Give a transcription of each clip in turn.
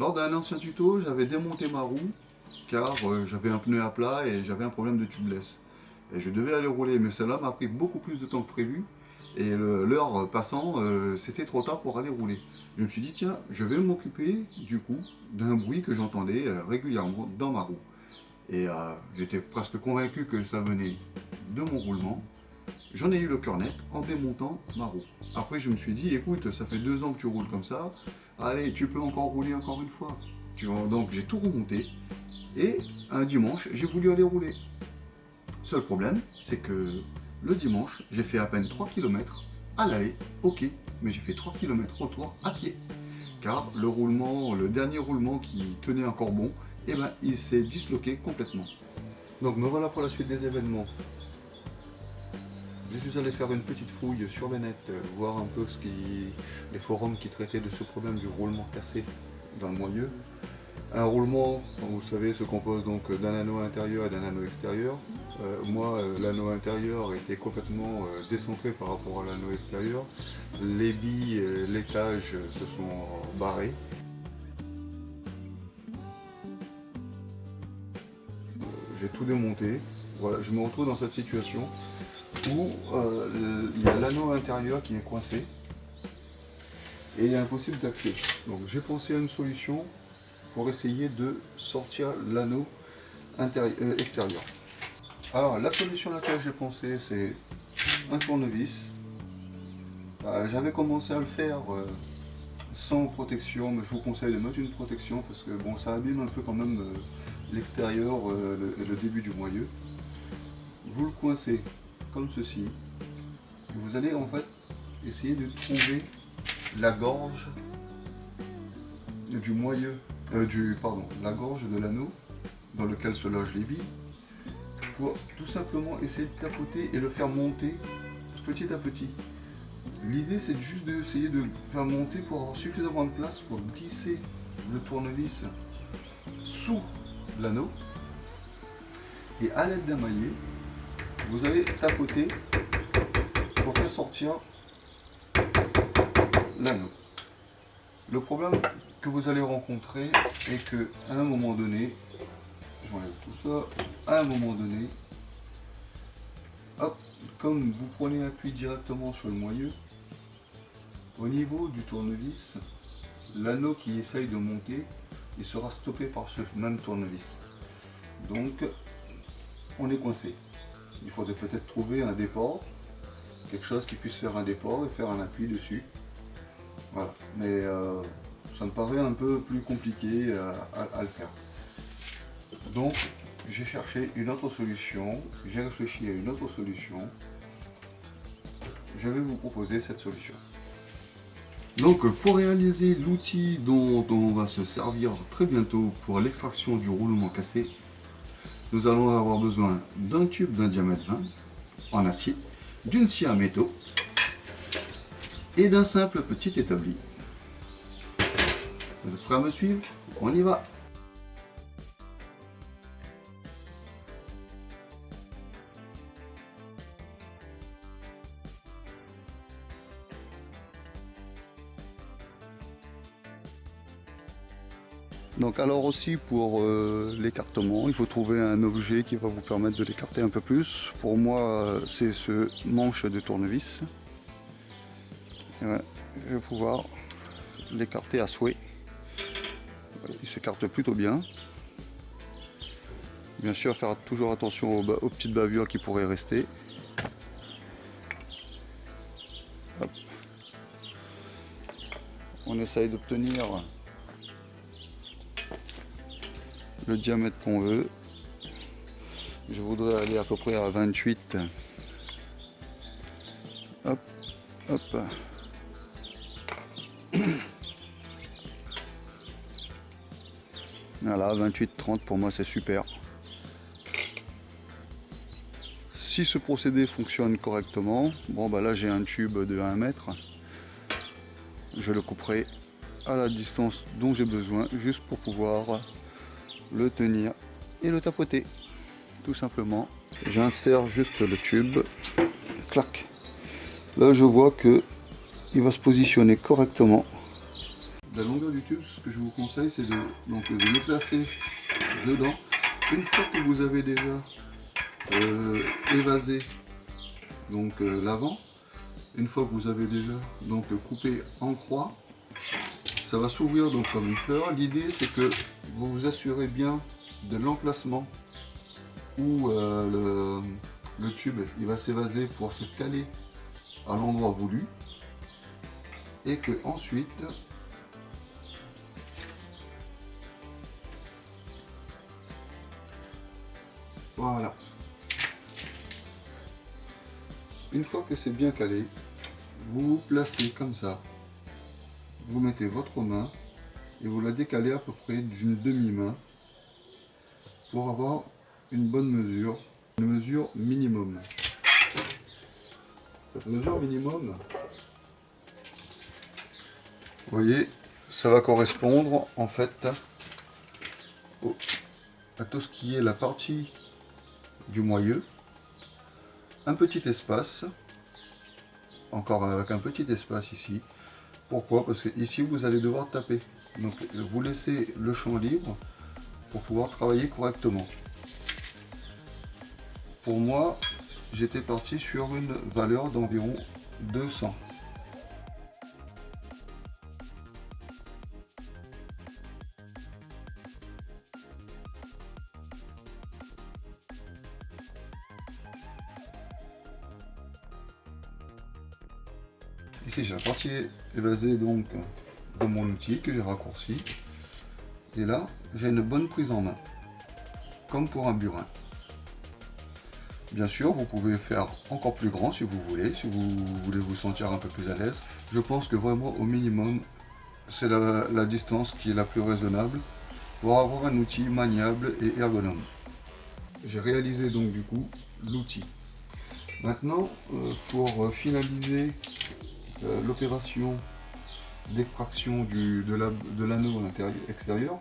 Lors d'un ancien tuto, j'avais démonté ma roue car j'avais un pneu à plat et j'avais un problème de tubeless. Et je devais aller rouler, mais cela m'a pris beaucoup plus de temps que prévu. Et l'heure passant, c'était trop tard pour aller rouler. Je me suis dit, tiens, je vais m'occuper du coup d'un bruit que j'entendais régulièrement dans ma roue. Et j'étais presque convaincu que ça venait de mon roulement. J'en ai eu le cœur net en démontant ma roue. Après, je me suis dit, écoute, ça fait 2 ans que tu roules comme ça. Allez, tu peux encore rouler encore une fois. Tu vois, donc j'ai tout remonté. Et un dimanche, j'ai voulu aller rouler. Seul problème, c'est que le dimanche, j'ai fait à peine 3 km à l'aller, ok, mais j'ai fait 3 km retour à pied. Car le roulement, le dernier roulement qui tenait encore bon, eh ben, il s'est disloqué complètement. Donc me voilà pour la suite des événements. Je suis allé faire une petite fouille sur le net, voir un peu les forums qui traitaient de ce problème du roulement cassé dans le moyeu. Un roulement, comme vous le savez, se compose donc d'un anneau intérieur et d'un anneau extérieur. Moi, l'anneau intérieur était complètement décentré par rapport à l'anneau extérieur. Les billes, les cages se sont barrées. J'ai tout démonté. Voilà, je me retrouve dans cette situation où il y a l'anneau intérieur qui est coincé et il est impossible d'accès. Donc j'ai pensé à une solution pour essayer de sortir l'anneau extérieur. Alors la solution à laquelle j'ai pensé, c'est un tournevis. J'avais commencé à le faire sans protection, mais je vous conseille de mettre une protection parce que bon, ça abîme un peu quand même l'extérieur, le début du moyeu. Vous le coincez comme ceci. Vous allez en fait essayer de trouver la gorge du moyeu, la gorge de l'anneau dans lequel se logent les billes, pour tout simplement essayer de tapoter et le faire monter petit à petit. L'idée c'est juste d'essayer de faire monter pour avoir suffisamment de place pour glisser le tournevis sous l'anneau et à l'aide d'un maillet, vous allez tapoter pour faire sortir l'anneau. Le problème que vous allez rencontrer est que à un moment donné, j'enlève tout ça, à un moment donné, hop, comme vous prenez appui directement sur le moyeu, au niveau du tournevis, l'anneau qui essaye de monter, il sera stoppé par ce même tournevis. Donc, on est coincé. Il faudrait peut-être trouver un déport, quelque chose qui puisse faire un déport et faire un appui dessus. Voilà, mais ça me paraît un peu plus compliqué à le faire. Donc j'ai cherché une autre solution, j'ai réfléchi à une autre solution. Je vais vous proposer cette solution. Donc pour réaliser l'outil dont on va se servir très bientôt pour l'extraction du roulement cassé, nous allons avoir besoin d'un tube d'un diamètre 20 en acier, d'une scie à métaux et d'un simple petit établi. Vous êtes prêts à me suivre? On y va! Donc alors aussi pour l'écartement, il faut trouver un objet qui va vous permettre de l'écarter un peu plus. Pour moi c'est ce manche de tournevis. Ouais, je vais pouvoir l'écarter à souhait. Il s'écarte plutôt bien. Bien sûr faire toujours attention aux petites bavures qui pourraient rester. Hop. On essaye d'obtenir le diamètre qu'on veut. Je voudrais aller à peu près à 28. Hop, hop. Voilà, 28-30 pour moi c'est super. Si ce procédé fonctionne correctement, bon bah là j'ai un tube de 1 mètre. Je le couperai à la distance dont j'ai besoin, juste pour pouvoir le tenir et le tapoter, tout simplement. J'insère juste le tube, clac. Là je vois que il va se positionner correctement. la longueur du tube, ce que je vous conseille, c'est de le placer dedans. Une fois que vous avez déjà évasé l'avant, une fois que vous avez déjà coupé en croix, ça va s'ouvrir donc comme une fleur. L'idée, c'est que vous vous assurez bien de l'emplacement où le tube il va s'évaser pour se caler à l'endroit voulu, et que ensuite voilà, une fois que c'est bien calé, vous vous placez comme ça, vous mettez votre main et vous la décalez à peu près d'une demi-main pour avoir une bonne mesure, une mesure minimum. Cette mesure minimum, vous voyez, ça va correspondre en fait à tout ce qui est la partie du moyeu, un petit espace, encore avec un petit espace ici. Pourquoi? Parce que ici vous allez devoir taper, donc vous laissez le champ libre pour pouvoir travailler correctement. Pour moi, j'étais parti sur une valeur d'environ 200. Ici j'ai la partie évasée donc de mon outil que j'ai raccourci, et là j'ai une bonne prise en main, comme pour un burin. Bien sûr, vous pouvez faire encore plus grand si vous voulez vous sentir un peu plus à l'aise. Je pense que vraiment au minimum, c'est la distance qui est la plus raisonnable pour avoir un outil maniable et ergonome. J'ai réalisé donc du coup l'outil. Maintenant, pour finaliser l'opération d'extraction de l'anneau extérieur,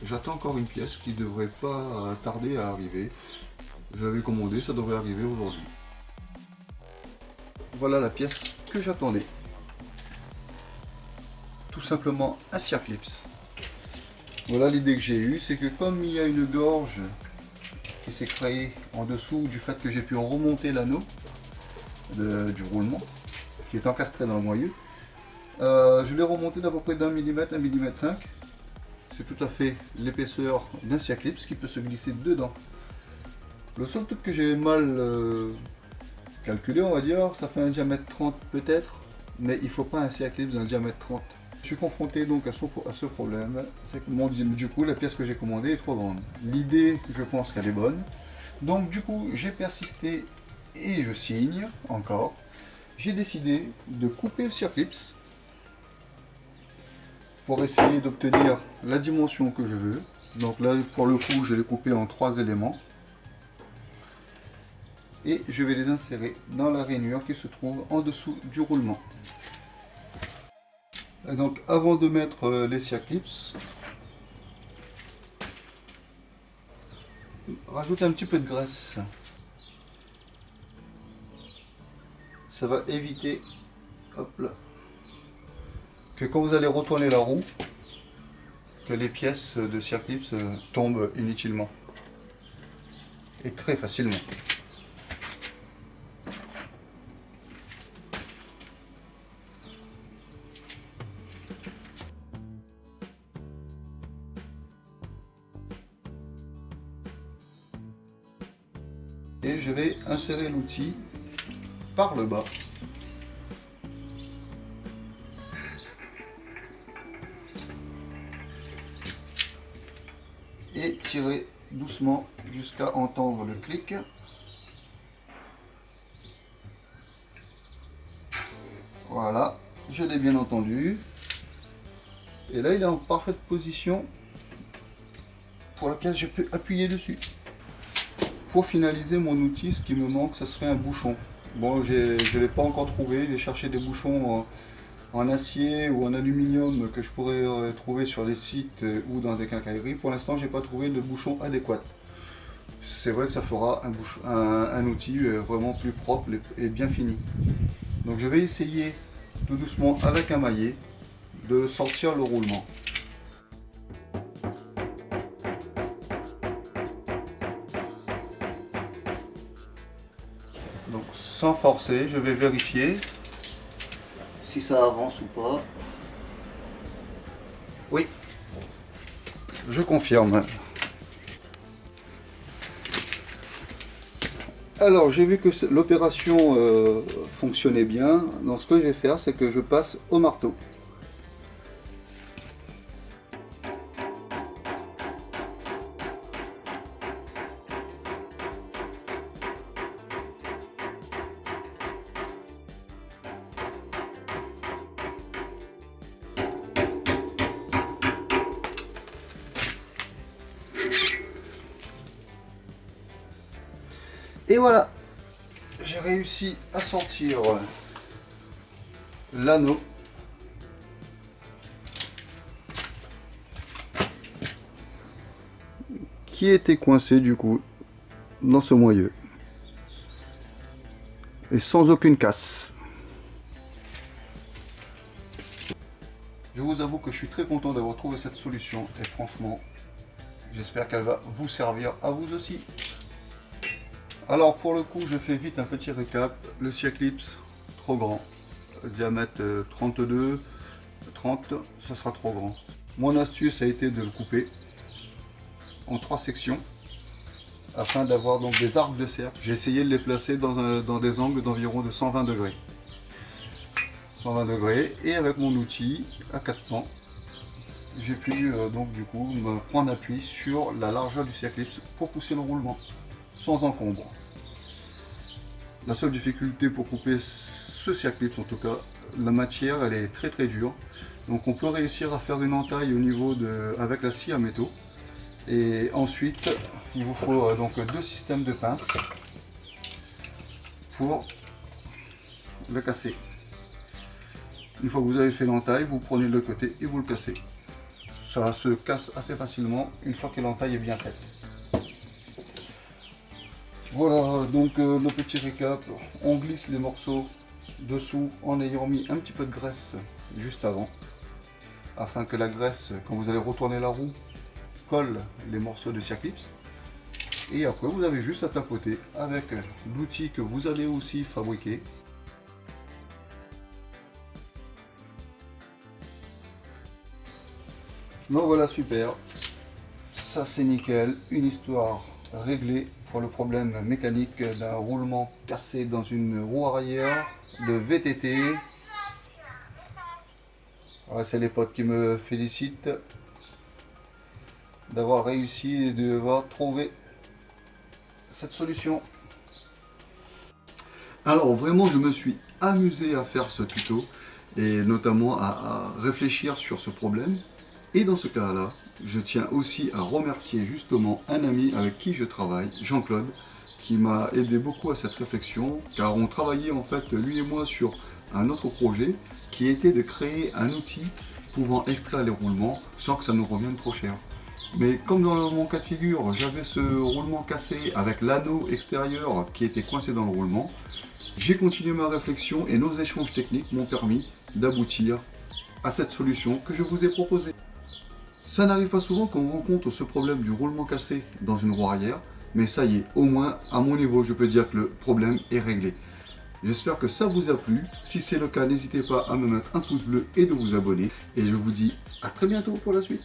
j'attends encore une pièce qui ne devrait pas tarder à arriver. Je l'avais commandé, ça devrait arriver aujourd'hui. Voilà la pièce que j'attendais. Tout simplement un circlips. Voilà l'idée que j'ai eue, c'est que comme il y a une gorge qui s'est créée en dessous du fait que j'ai pu remonter l'anneau du roulement, qui est encastré dans le moyeu, je l'ai remonté d'à peu près d'1 mm, 1 mm 5. C'est tout à fait l'épaisseur d'un circlips qui peut se glisser dedans. Le seul truc que j'ai mal calculé, on va dire, ça fait un diamètre 30 peut-être, mais il ne faut pas un circlips d'un diamètre 30. Je suis confronté donc à ce problème, c'est que du coup la pièce que j'ai commandée est trop grande. L'idée, je pense qu'elle est bonne, donc du coup j'ai persisté et je signe encore. J'ai décidé de couper le circlips pour essayer d'obtenir la dimension que je veux. Donc là pour le coup je l'ai coupé en 3 éléments. Et je vais les insérer dans la rainure qui se trouve en dessous du roulement. Et donc avant de mettre les circlips, rajoute un petit peu de graisse. Ça va éviter, hop là, que quand vous allez retourner la roue, que les pièces de circlips tombent inutilement et très facilement. Et je vais insérer l'outil par le bas. Et tirer doucement jusqu'à entendre le clic. Voilà, je l'ai bien entendu. Et là, il est en parfaite position pour laquelle je peux appuyer dessus. Pour finaliser mon outil, ce qui me manque, ce serait un bouchon. Bon, je ne l'ai pas encore trouvé. J'ai cherché des bouchons en acier ou en aluminium que je pourrais trouver sur les sites ou dans des quincailleries. Pour l'instant, je n'ai pas trouvé de bouchon adéquat. C'est vrai que ça fera un outil vraiment plus propre et bien fini. Donc je vais essayer tout doucement avec un maillet de sortir le roulement. Donc sans forcer, je vais vérifier si ça avance ou pas. Oui, je confirme. Alors j'ai vu que l'opération fonctionnait bien, donc ce que je vais faire c'est que je passe au marteau. Et voilà, j'ai réussi à sortir l'anneau. Qui était coincé du coup dans ce moyeu. Et sans aucune casse. Je vous avoue que je suis très content d'avoir trouvé cette solution et franchement, j'espère qu'elle va vous servir à vous aussi. Alors pour le coup, je fais vite un petit récap. Le Cyclips, trop grand. Diamètre 32, 30, ça sera trop grand. Mon astuce a été de le couper en 3 sections afin d'avoir donc des arcs de cercle. J'ai essayé de les placer dans des angles d'environ de 120 degrés. 120 degrés et avec mon outil à 4 pans, j'ai pu donc du coup me prendre appui sur la largeur du Cyclips pour pousser le roulement sans encombre. La seule difficulté pour couper ce Cyclips, en tout cas, la matière elle est très dure. Donc on peut réussir à faire une entaille au niveau avec la scie à métaux. Et ensuite, il vous faut donc 2 systèmes de pinces pour le casser. Une fois que vous avez fait l'entaille, vous prenez de l'autre côté et vous le cassez. Ça se casse assez facilement une fois que l'entaille est bien faite. Voilà, donc le petit récap, on glisse les morceaux dessous en ayant mis un petit peu de graisse juste avant, afin que la graisse, quand vous allez retourner la roue, colle les morceaux de Cyclips. Et après vous avez juste à tapoter avec l'outil que vous allez aussi fabriquer. Donc voilà, super, ça c'est nickel, une histoire réglée pour le problème mécanique d'un roulement cassé dans une roue arrière de VTT. Voilà, c'est les potes qui me félicitent d'avoir réussi et d'avoir trouvé cette solution. Alors vraiment je me suis amusé à faire ce tuto et notamment à réfléchir sur ce problème. Et dans ce cas-là, je tiens aussi à remercier justement un ami avec qui je travaille, Jean-Claude, qui m'a aidé beaucoup à cette réflexion, car on travaillait en fait, lui et moi, sur un autre projet qui était de créer un outil pouvant extraire les roulements sans que ça nous revienne trop cher. Mais comme dans mon cas de figure, j'avais ce roulement cassé avec l'anneau extérieur qui était coincé dans le roulement, j'ai continué ma réflexion et nos échanges techniques m'ont permis d'aboutir à cette solution que je vous ai proposée. Ça n'arrive pas souvent qu'on rencontre ce problème du roulement cassé dans une roue arrière, mais ça y est, au moins à mon niveau, je peux dire que le problème est réglé. J'espère que ça vous a plu. Si c'est le cas, n'hésitez pas à me mettre un pouce bleu et de vous abonner. Et je vous dis à très bientôt pour la suite.